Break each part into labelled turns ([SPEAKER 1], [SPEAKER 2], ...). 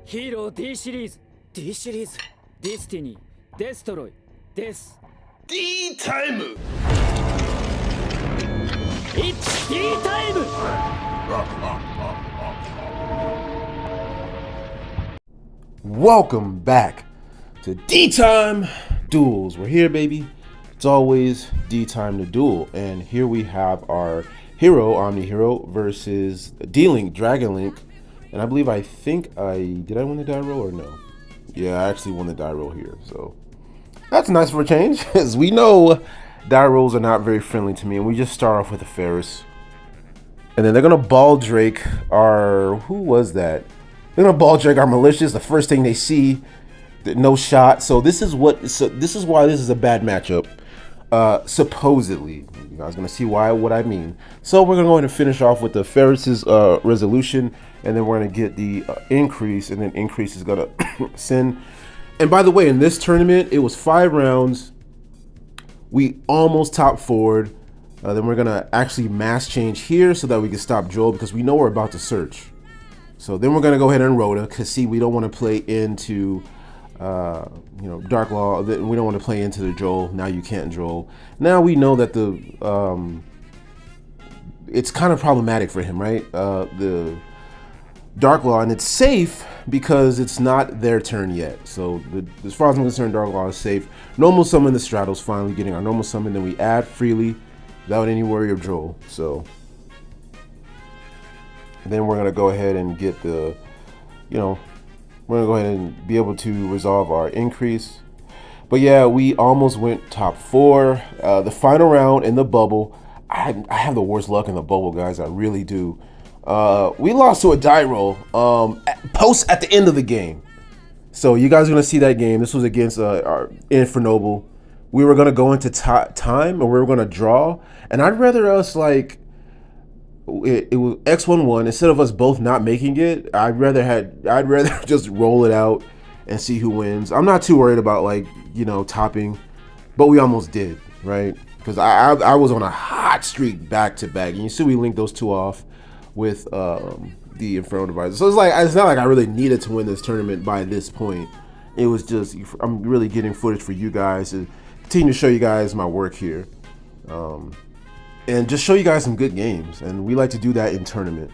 [SPEAKER 1] ヒーロー D シリーズ
[SPEAKER 2] D シリーズ
[SPEAKER 1] ディスティニーデストロイです。
[SPEAKER 3] D タイム
[SPEAKER 1] It's D タイム。
[SPEAKER 3] Welcome back to D Time Duels. We're here, baby. It's always D Time to Duel, and here we have our hero, Omni Hero, versus D-Link, Dragon Link. And I believe I win the die roll or no? Yeah, I actually won the die roll here, so that's nice for a change. As we know, die rolls are not very friendly to me, and we just start off with a Ferris. And then they're gonna ball Drake our who was that? They're gonna ball Drake our malicious. The first thing they see, no shot. So this is why this is a bad matchup. Supposedly, you guys gonna see what I mean. So we're gonna go ahead and finish off with the Ferris's resolution, and then we're gonna get the increase, and then increase is gonna send. And by the way, in this tournament, it was 5 rounds. We almost top forward. Then we're gonna actually mass change here so that we can stop Joel because we know we're about to search. So then we're gonna go ahead and Rhoda because see, we don't want to play into Dark Law. We don't want to play into the Joel. Now you can't Joel. Now we know that it's kind of problematic for him, right? The Dark Law, and it's safe because it's not their turn yet. So as far as I'm concerned, Dark Law is safe. Normal summon the Straddles, finally getting our normal summon. Then we add freely without any worry of Joel. So then we're gonna go ahead and get the, we're gonna go ahead and be able to resolve our increase. But yeah, we almost went top 4. The final round in the bubble, I have the worst luck in the bubble, guys. I really do. We lost to a die roll at the end of the game. So you guys are gonna see that game. This was against our Infernoble. We were gonna go into time, or we were gonna draw, and I'd rather us like it was X11 instead of us both not making it. I'd rather just roll it out and see who wins. I'm not too worried about topping, but we almost did, right? Because I was on a hot streak back to back, and you see we linked those two off with the Inferno Divisor. So it's not like I really needed to win this tournament by this point. It was just I'm really getting footage for you guys to continue to show you guys my work here, and just show you guys some good games. And we like to do that in tournament.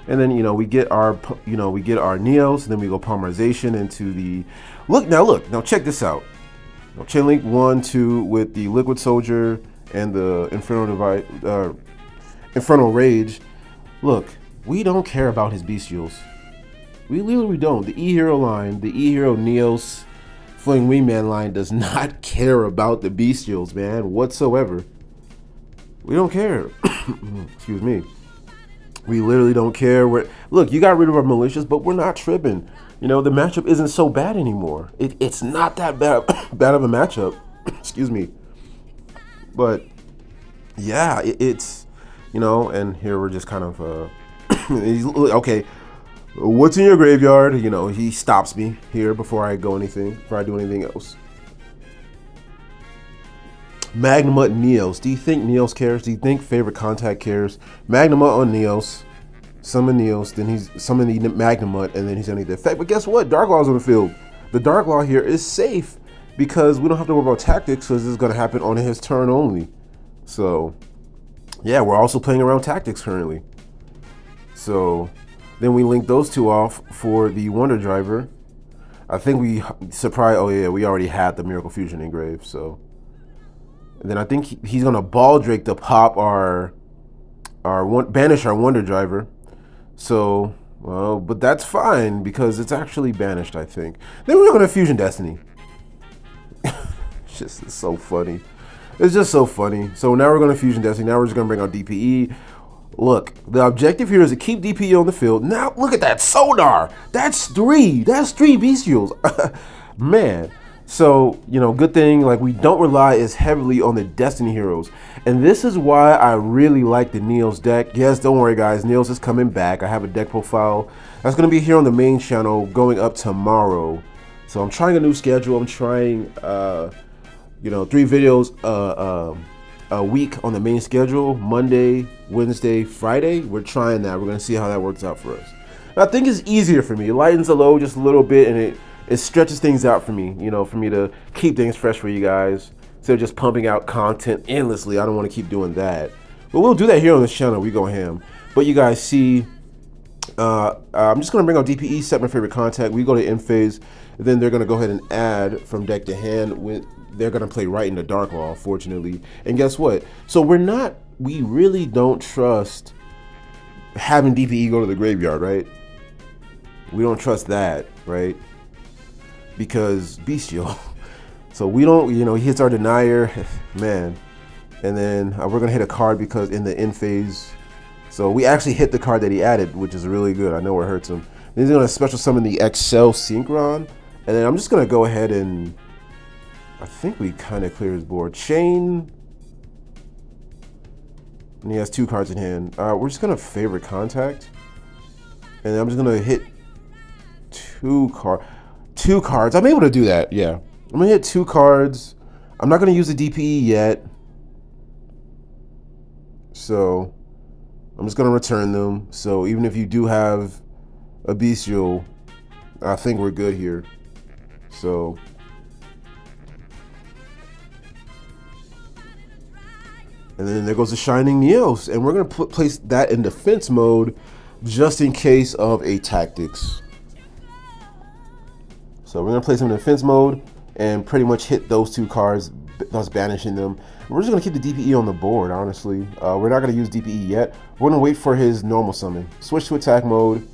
[SPEAKER 3] And then we get our Neos, and then we go polymerization into the now check this out. Now Chain Link 1, 2 with the Liquid Soldier and the Infernal Rage. Look, we don't care about his bestials. We literally don't. The E-Hero line, the E-Hero Neos Fling Wingman line does not care about the bestials, man, whatsoever. We don't care. Excuse me. We literally don't care. Look, you got rid of our malicious, but we're not tripping. The matchup isn't so bad anymore. It's not that bad of a matchup. Excuse me. But yeah, it's and here we're just kind of okay. What's in your graveyard? He stops me here before I do anything else. Magnamut Neos. Do you think Neos cares? Do you think favorite contact cares? Magnamut on Neos. Summon Neos, then he's summoning the Magnamut, and then he's gonna need the effect. But guess what? Dark Law's on the field. The Dark Law here is safe because we don't have to worry about tactics because this is gonna happen on his turn only. So yeah, we're also playing around tactics currently. So then we link those two off for the Wonder Driver. I think we surprised. Oh yeah, we already had the Miracle Fusion engraved. So and then I think he's gonna ball Drake to pop banish our Wonder Driver. So but that's fine because it's actually banished, I think. Then we're gonna Fusion Destiny. It's so funny. It's just so funny. So now we're gonna Fusion Destiny. Now we're just gonna bring out DPE. Look, the objective here is to keep DPE on the field. Now look at that Sonar. That's 3 bestials. Man. So, good thing, we don't rely as heavily on the Destiny heroes. And this is why I really like the Neos deck. Yes, don't worry, guys. Neos is coming back. I have a deck profile that's going to be here on the main channel going up tomorrow. So I'm trying a new schedule. I'm trying, 3 videos a week on the main schedule. Monday, Wednesday, Friday. We're trying that. We're going to see how that works out for us. I think it's easier for me. It lightens the load just a little bit, and it stretches things out for me, you know, for me to keep things fresh for you guys instead of just pumping out content endlessly. I don't want to keep doing that, but we'll do that here on this channel. We go ham. But you guys see, I'm just going to bring out DPE, set my favorite contact. We go to end phase, and then they're going to go ahead and add from deck to hand. They're going to play right into Dark Law, fortunately. And guess what? So we really don't trust having DPE go to the graveyard, right? We don't trust that, right? Because bestial. So we don't, you know, he hits our denier, man. And then we're going to hit a card because in the end phase. So we actually hit the card that he added, which is really good. I know it hurts him. Then he's going to special summon the Excel Synchron. And then I'm just going to go ahead and, I think we kind of clear his board. Chain. And he has 2 cards in hand. We're just going to favorite contact. And I'm just going to hit 2 cards. I'm able to do that, yeah. I'm going to hit 2 cards. I'm not going to use the DPE yet. So I'm just going to return them. So even if you do have a bestial, I think we're good here. So and then there goes the Shining Neos, and we're going to place that in defense mode just in case of a tactics. So we're going to place them in defense mode and pretty much hit those 2 cards, thus banishing them. We're just going to keep the DPE on the board, honestly. We're not going to use DPE yet. We're going to wait for his normal summon. Switch to attack mode.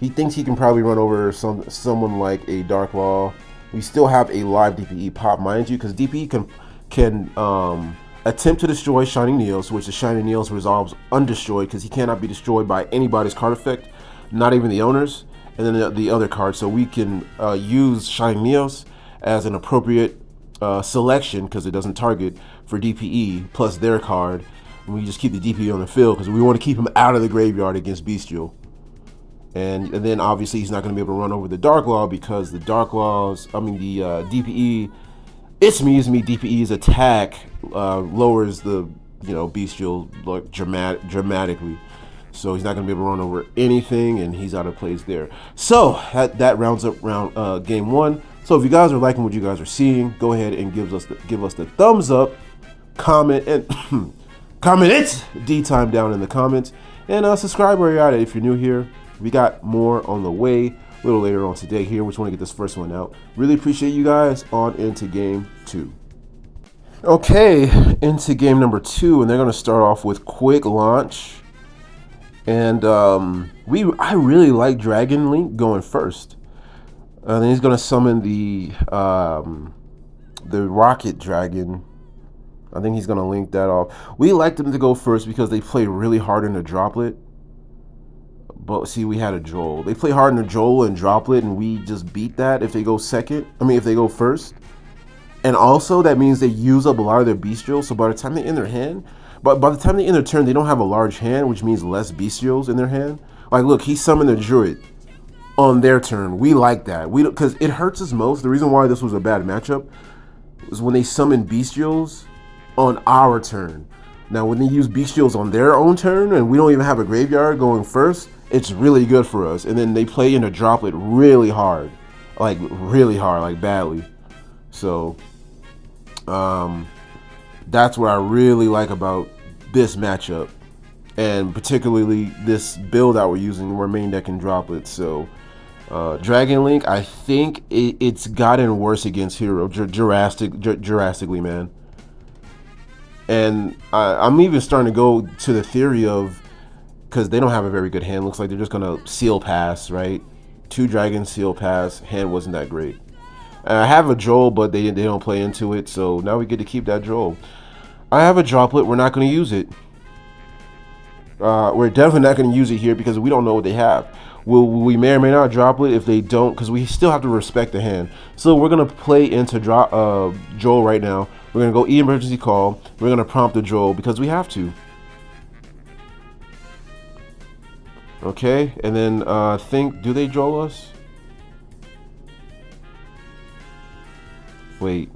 [SPEAKER 3] He thinks he can probably run over someone like a Dark Law. We still have a live DPE pop, mind you, because DPE can attempt to destroy Shining Neos, which the Shining Neos resolves undestroyed because he cannot be destroyed by anybody's card effect, not even the owner's, and then the other card. So we can use Shining Neos as an appropriate selection because it doesn't target for DPE plus their card. And we just keep the DPE on the field because we want to keep him out of the graveyard against Bestial. And then obviously he's not going to be able to run over the Dark Law because the Dark Laws, the DPE, it's me, DPE's attack lowers the, you know, Bestial like dramatically. So he's not going to be able to run over anything, and he's out of place there. So that rounds up game 1. So if you guys are liking what you guys are seeing, go ahead and give us the thumbs up, comment and comment it DTime down in the comments, and subscribe where you're at if you're new here. We got more on the way a little later on today here. We just want to get this first one out. Really appreciate you guys. On into game 2. Okay, into game number 2, and they're going to start off with quick launch. And I really like Dragon Link going first. And then he's going to summon the Rocket Dragon. I think he's going to link that off. We like them to go first because they play really hard in the droplet. But see, we had a Joel. They play hard in the Joel and droplet, and we just beat that if they go second. If they go first. And also, that means they use up a lot of their bestials. So by the time they end their hand, but by the time they end their turn, they don't have a large hand, which means less bestials in their hand. Like, look, he summoned a Druid on their turn. We like that. Because it hurts us most. The reason why this was a bad matchup was when they summon bestials on our turn. Now, when they use bestials on their own turn, and we don't even have a graveyard going first, it's really good for us. And then they play in a droplet really hard, like badly. So, that's what I really like about this matchup, and particularly this build that we're using. We're main decking droplets. So, Dragon Link, I think it's gotten worse against Hero drastically, man. And I'm even starting to go to the theory of, because they don't have a very good hand. Looks like they're just gonna seal pass, right? 2 dragons, seal pass. Hand wasn't that great. I have a Joel, but they don't play into it, so now we get to keep that Joel. I have a droplet. We're not going to use it. We're definitely not going to use it here because we don't know what they have. We may or may not droplet if they don't, because we still have to respect the hand. So we're going to play into Joel right now. We're going to go emergency call. We're going to prompt the Joel because we have to. Okay, and then do they Joel us? Wait.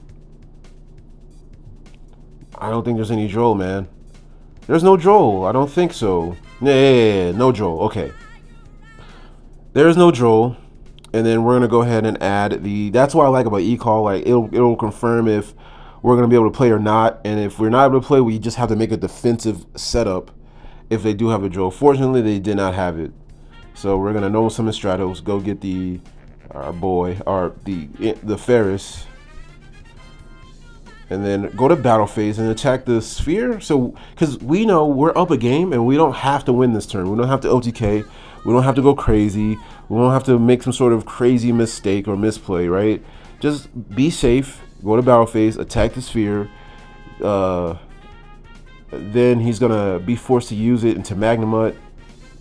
[SPEAKER 3] I don't think there's any Joel, man. There's no Joel. I don't think so. Yeah, no Joel. Okay. There's no draw. And then we're gonna go ahead and add the. That's what I like about eCall. Like it'll confirm if we're gonna be able to play or not. And if we're not able to play, we just have to make a defensive setup. If they do have a draw, fortunately they did not have it. So we're gonna know some Stratos. Go get our boy, the Ferris, and then go to battle phase and attack the sphere. So because we know we're up a game and we don't have to win this turn. We don't have to OTK. We don't have to go crazy. We don't have to make some sort of crazy mistake or misplay, right? Just be safe. Go to battle phase. Attack the sphere. Then he's gonna be forced to use it into Magnemite,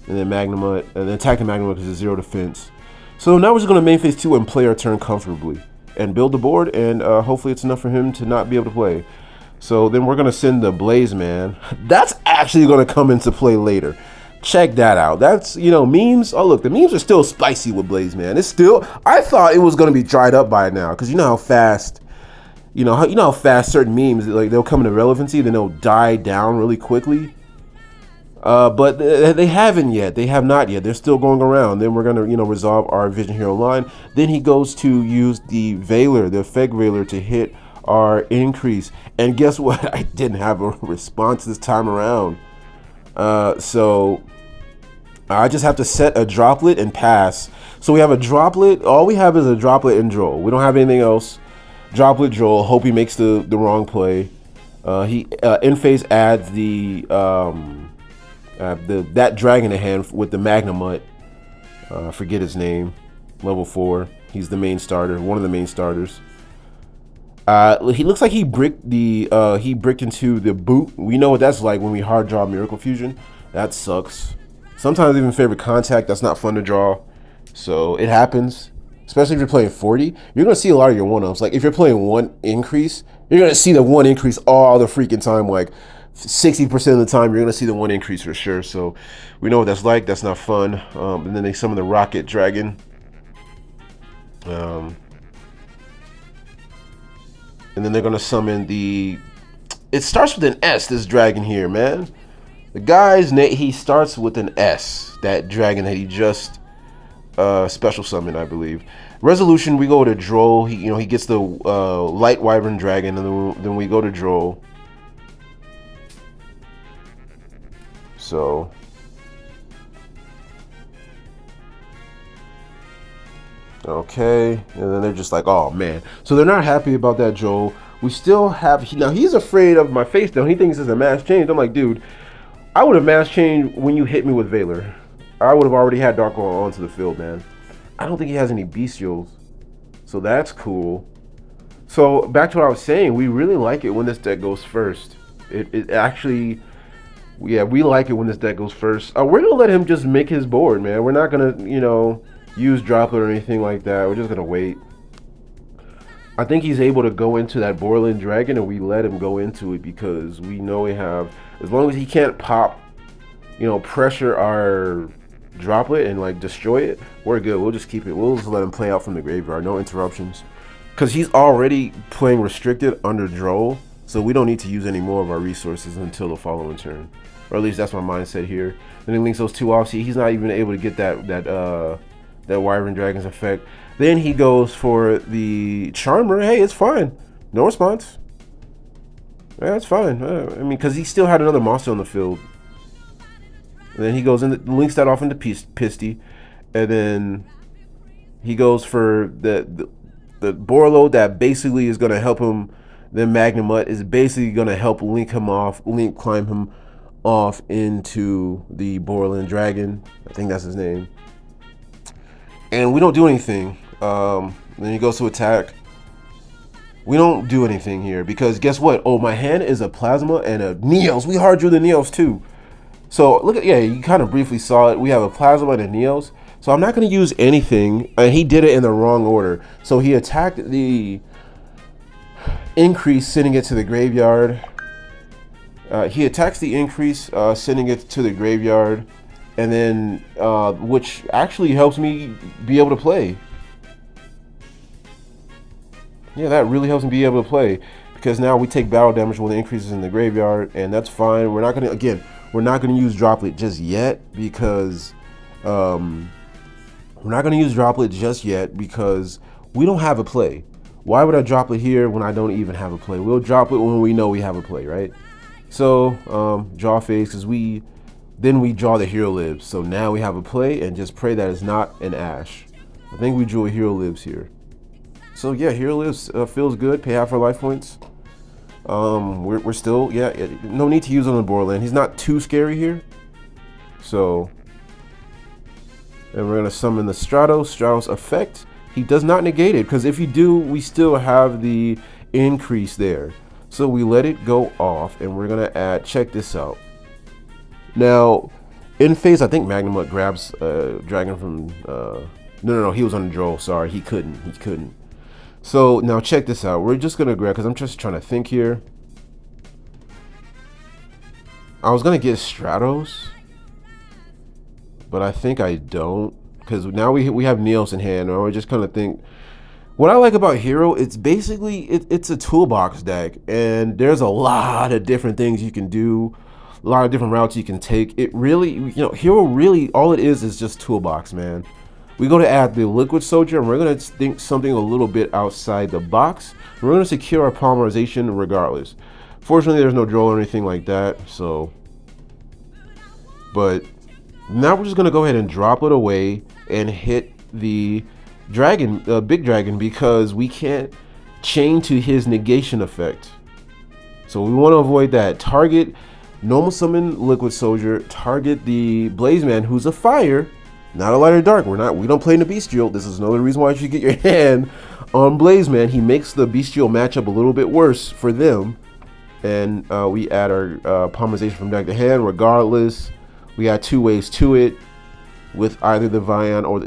[SPEAKER 3] and then Magnemite, and then attack the Magnemite because it's 0 defense. So now we're just gonna main phase 2 and play our turn comfortably and build the board, and hopefully it's enough for him to not be able to play. So then we're gonna send the Blaze Man. That's actually gonna come into play later. Check that out. That's, memes. Oh look, the memes are still spicy with Blaze Man. It's still. I thought it was gonna be dried up by now, because you know how fast. You know how fast certain memes, like, they'll come into relevancy, then they'll die down really quickly. But they haven't yet. They have not yet. They're still going around. Then we're gonna, resolve our Vision Hero line. Then he goes to use the Veiler, the Effect Veiler, to hit our increase. And guess what? I didn't have a response this time around. So I just have to set a droplet and pass. So we have a droplet. All we have is a droplet and draw. We don't have anything else. Droplet draw. Hope he makes the wrong play. He in phase adds that dragon in hand with the Magnemite. Forget his name. Level 4. He's the main starter. One of the main starters. He looks like he bricked into the boot. We know what that's like when we hard draw Miracle Fusion. That sucks. Sometimes even favorite contact. That's not fun to draw. So it happens. Especially if you're playing 40, you're gonna see a lot of your one-ups. Like if you're playing 1 increase, you're gonna see the 1 increase all the freaking time. Like 60% of the time, you're gonna see the 1 increase for sure. So we know what that's like. That's not fun. And then they summon the Rocket Dragon. And then they're gonna summon the. It starts with an S. This dragon here, man. The guy's name. He starts with an S. That dragon that he just special summon, I believe. Resolution, we go to Droll. He gets the Light Wyvern Dragon, and then we go to Droll. So okay, and then they're just like, oh man. So they're not happy about that Joel. We still have now. He's afraid of my face down. He thinks it's a mass change. I'm like, dude, I would have mass changed when you hit me with Veiler. I would have already had Dark Law onto the field, man. I don't think he has any bestials, so that's cool. So back to what I was saying, we really like it when this deck goes first. It actually, yeah, we like it when this deck goes first. We're gonna let him just make his board, man. We're not gonna, use droplet or anything like that. We're just gonna wait. I think he's able to go into that Borland Dragon, and we let him go into it because we know we have, as long as he can't pop, pressure our droplet and like destroy it, we're good. We'll just keep it. We'll just let him play out from the graveyard, no interruptions, because he's already playing restricted under Droll, so we don't need to use any more of our resources until the following turn, or at least that's my mindset here. Then he links those 2 off. See, he's not even able to get that Wyvern Dragon's effect. Then he goes for the Charmer. Hey, it's fine. No response. Yeah, it's fine. I mean, because he still had another monster on the field. And then he goes in, links that off into Pisty, and then he goes for the Borlo that basically is going to help him. Then Magnemite is basically going to help climb him off into the Borland Dragon. I think that's his name. And we don't do anything. Then he goes to attack. We don't do anything here because guess what? Oh, my hand is a Plasma and a Neos. We hard drew the Neos too. So look at, yeah, you kind of briefly saw it. We have a Plasma and a Neos. So I'm not going to use anything. And he did it in the wrong order. So he attacked the increase, sending it to the graveyard. He attacks the increase, sending it to the graveyard. And then, which actually helps me be able to play. Yeah, that really helps me be able to play. Because now we take battle damage when the increases in the graveyard. And that's fine. We're not going to, again, we're not going to use Droplet just yet. Because We're not going to use Droplet just yet because we don't have a play. Why would I drop it here when I don't even have a play? We'll drop it when we know we have a play, right? So draw phase, because then we draw the hero lives. So now we have a play, and just pray that it's not an Ash. I think we drew a hero lives here. So yeah, hero lives feels good. Pay half our life points. We're still, yeah, no need to use on the Borderland. He's not too scary here. So, and we're gonna summon the Stratos effect. He does not negate it, because if you do, we still have the increase there. So we let it go off, and we're gonna add, check this out. Now, in phase, I think Magnamut grabs Dragon from, no, he was on the draw, sorry, he couldn't. So now check this out, we're just gonna grab, because I'm just trying to think here. I was gonna get Stratos, but I think I don't, because now we have Neos in hand, or I just kind of think, what I like about Hero, it's basically, it's a toolbox deck, and there's a lot of different things you can do, a lot of different routes you can take. It really, Hero really, all it is just toolbox, man. We go to add the Liquid Soldier, and we're going to think something a little bit outside the box. We're going to secure our polymerization regardless. Fortunately, there's no draw or anything like that, so. But now we're just going to go ahead and drop it away and hit the dragon, big dragon, because we can't chain to his negation effect. So we want to avoid that. Target normal summon Liquid Soldier, target the Blaze Man, who's a fire, not a light or dark. We don't play in the Bestial. This is another reason why you should get your hand on Blaze Man. He makes the Bestial matchup a little bit worse for them. And we add our polymerization from deck to hand regardless. We add 2 ways to it with either the Vion or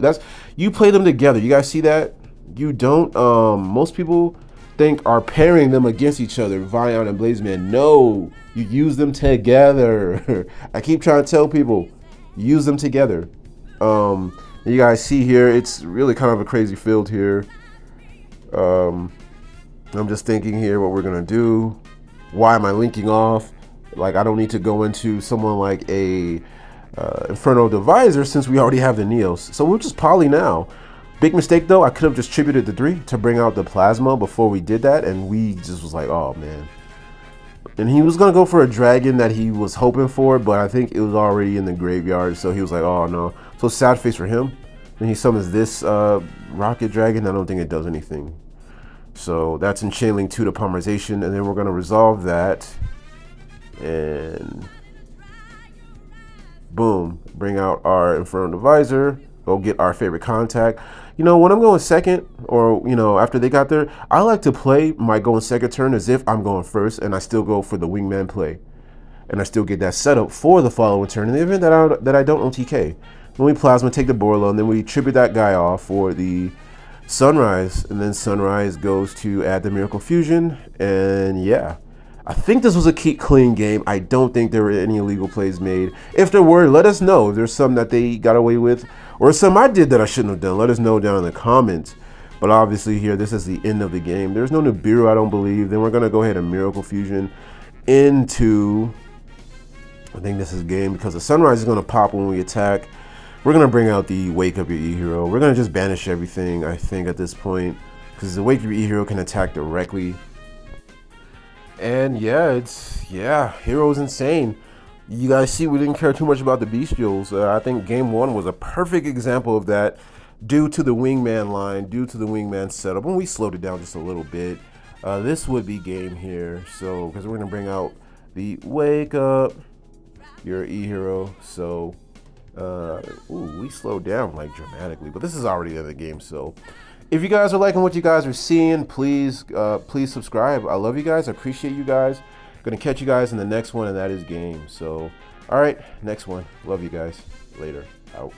[SPEAKER 3] you play them together. You guys see that? You don't, most people think are pairing them against each other, Vion and Blaze Man. No, you use them together. I keep trying to tell people, use them together. You guys see here, it's really kind of a crazy field here. I'm just thinking here what we're gonna do. Why am I linking off? Like, I don't need to go into someone like a Inferno Divisor since we already have the Neos. So we'll just poly now. Big mistake though, I could have just tributed the 3 to bring out the Plasma before we did that, and we just was like, oh man. And he was gonna go for a dragon that he was hoping for, but I think it was already in the graveyard, so he was like, oh no. So sad face for him. Then he summons this Rocket Dragon. I don't think it does anything. So that's in Chain Link 2 to polymerization, and then we're gonna resolve that. And boom, bring out our Inferno Divisor, go get our favorite contact. When I'm going second, or after they got there, I like to play my going second turn as if I'm going first, and I still go for the wingman play, and I still get that setup for the following turn in the event that I don't OTK. Then we Plasma, take the Borlo, and then we tribute that guy off for the Sunrise, and then Sunrise goes to add the Miracle Fusion, and yeah. I think this was a clean game. I don't think there were any illegal plays made. If there were, let us know. If there's some that they got away with, or some I did that I shouldn't have done, let us know down in the comments. But obviously here, this is the end of the game. There's no Nibiru, I don't believe. Then we're going to go ahead and Miracle Fusion into, I think this is game, because the Sunrise is going to pop when we attack. We're going to bring out the Wake Up Your E-Hero. We're going to just banish everything, I think, at this point, because the Wake Up Your E-Hero can attack directly. And yeah, Hero's insane. You guys see, we didn't care too much about the Bestials. I think game 1 was a perfect example of that, due to the wingman line, due to the wingman setup. And we slowed it down just a little bit. This would be game here, so because we're gonna bring out the Wake Up Your E-Hero. So we slowed down like dramatically, but this is already in the game. So if you guys are liking what you guys are seeing, please subscribe. I love you guys. I appreciate you guys. Gonna catch you guys in the next one, and that is game. So all right, next one. Love you guys. Later. Out.